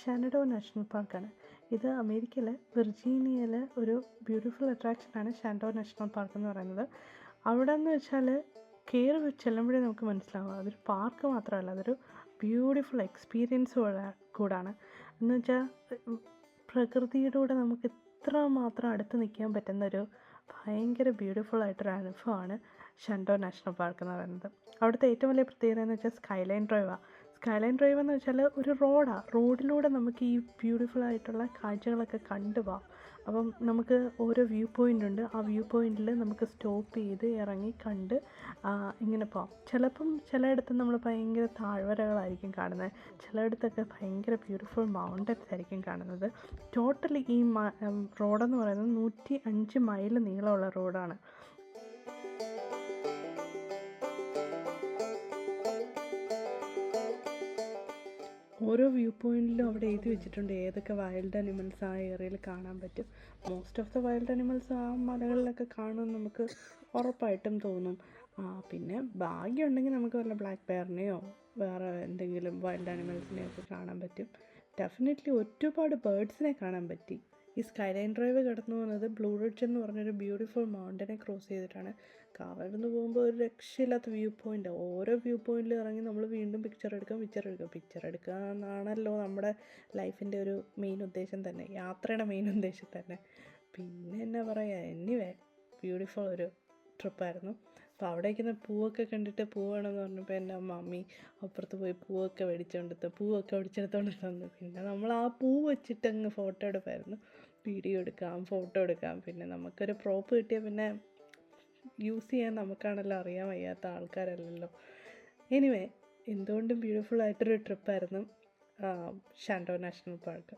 ഷാനഡോ national പാർക്കാണ്. ഇത് അമേരിക്കയിലെ വിർജീനിയയിലെ ഒരു ബ്യൂട്ടിഫുൾ അട്രാക്ഷനാണ് ഷാനഡോ നാഷണൽ പാർക്ക് എന്ന് പറയുന്നത്. അവിടെ എന്ന് വെച്ചാൽ കയറി ചെല്ലുമ്പോഴേ നമുക്ക് മനസ്സിലാവും അതൊരു പാർക്ക് മാത്രമല്ല, അതൊരു ബ്യൂട്ടിഫുൾ എക്സ്പീരിയൻസ് കൂടാണ്. എന്ന് വെച്ചാൽ പ്രകൃതിയുടെ കൂടെ നമുക്ക് ഇത്രമാത്രം അടുത്ത് നിൽക്കാൻ പറ്റുന്നൊരു ഭയങ്കര ബ്യൂട്ടിഫുള്ളായിട്ടൊരു അനുഭവമാണ് ഷാനഡോ നാഷണൽ പാർക്ക് എന്ന് പറയുന്നത്. അവിടുത്തെ ഏറ്റവും വലിയ പ്രത്യേകത എന്ന് വെച്ചാൽ സ്കൈലൈൻ ഡ്രൈവാണ്. സ്കൈലൈൻ ഡ്രൈവ് എന്ന് വെച്ചാൽ ഒരു റോഡിലൂടെ നമുക്ക് ഈ ബ്യൂട്ടിഫുള്ളായിട്ടുള്ള കാഴ്ചകളൊക്കെ കണ്ടു പോകാം. അപ്പം നമുക്ക് ഓരോ വ്യൂ പോയിൻ്റ് ഉണ്ട്. ആ വ്യൂ പോയിൻറ്റിൽ നമുക്ക് സ്റ്റോപ്പ് ചെയ്ത് ഇറങ്ങി കണ്ട് ഇങ്ങനെ പോകാം. ചിലയിടത്ത് നമ്മൾ ഭയങ്കര താഴ്വരകളായിരിക്കും കാണുന്നത്, ചിലയിടത്തൊക്കെ ഭയങ്കര ബ്യൂട്ടിഫുൾ മൗണ്ടൻസ് ആയിരിക്കും കാണുന്നത്. ടോട്ടലി ഈ റോഡെന്ന് പറയുന്നത് 105 മൈൽ നീളമുള്ള റോഡാണ്. ഓരോ വ്യൂ പോയിൻറ്റിലും അവിടെ എഴുതി വെച്ചിട്ടുണ്ട് ഏതൊക്കെ വൈൽഡ് അനിമൽസ് ആ ഏരിയയിൽ കാണാൻ പറ്റും. Most of the wild animals ആ മലകളിലൊക്കെ കാണുമെന്ന് നമുക്ക് ഉറപ്പായിട്ടും തോന്നും. പിന്നെ ഭാഗ്യമുണ്ടെങ്കിൽ നമുക്ക് വല്ല ബ്ലാക്ക് ബെയറിനെയോ വേറെ എന്തെങ്കിലും വൈൽഡ് അനിമൽസിനെയോ ഒക്കെ കാണാൻ പറ്റും. ഡെഫിനറ്റ്ലി ഒരുപാട് ബേർഡ്സിനെ കാണാൻ പറ്റി. ഈ സ്കൈലൈൻ ഡ്രൈവ് കടന്നു പോകുന്നത് ബ്ലൂ റിഡ്ജ് എന്ന് പറഞ്ഞൊരു ബ്യൂട്ടിഫുൾ മൗണ്ടനെ ക്രോസ് ചെയ്തിട്ടാണ്. കാറിലിരുന്ന് പോകുമ്പോൾ ഒരു രക്ഷയില്ലാത്ത വ്യൂ പോയിൻ്റ്. ഓരോ വ്യൂ പോയിൻറ്റിൽ ഇറങ്ങി നമ്മൾ വീണ്ടും പിക്ചർ എടുക്കുക എന്നാണല്ലോ നമ്മുടെ ലൈഫിൻ്റെ ഒരു മെയിൻ ഉദ്ദേശം തന്നെ, യാത്രയുടെ മെയിൻ ഉദ്ദേശം തന്നെ. പിന്നെ എന്നാ പറയുക, എനിവേ ബ്യൂട്ടിഫുൾ ഒരു ട്രിപ്പായിരുന്നു. അപ്പോൾ അവിടേക്കുന്ന പൂവൊക്കെ കണ്ടിട്ട് പൂവാണെന്ന് പറഞ്ഞപ്പോൾ എൻ്റെ മമ്മി അപ്പുറത്ത് പോയി പൂവൊക്കെ വെടിച്ചെടുത്തോണ്ട് തന്നു. പിന്നെ നമ്മൾ ആ പൂ വെച്ചിട്ട് അങ്ങ് ഫോട്ടോ എടുപ്പായിരുന്നു. വീഡിയോ എടുക്കാം, ഫോട്ടോ എടുക്കാം. പിന്നെ നമുക്കൊരു പ്രോപ്പ് കിട്ടിയാൽ പിന്നെ യൂസ് ചെയ്യാൻ നമുക്കാണല്ലോ അറിയാൻ വയ്യാത്ത ആൾക്കാരല്ലല്ലോ. എനിവേ എന്തുകൊണ്ടും ബ്യൂട്ടിഫുൾ ആയിട്ടൊരു ട്രിപ്പായിരുന്നു ഷാനഡോ നാഷണൽ പാർക്ക്.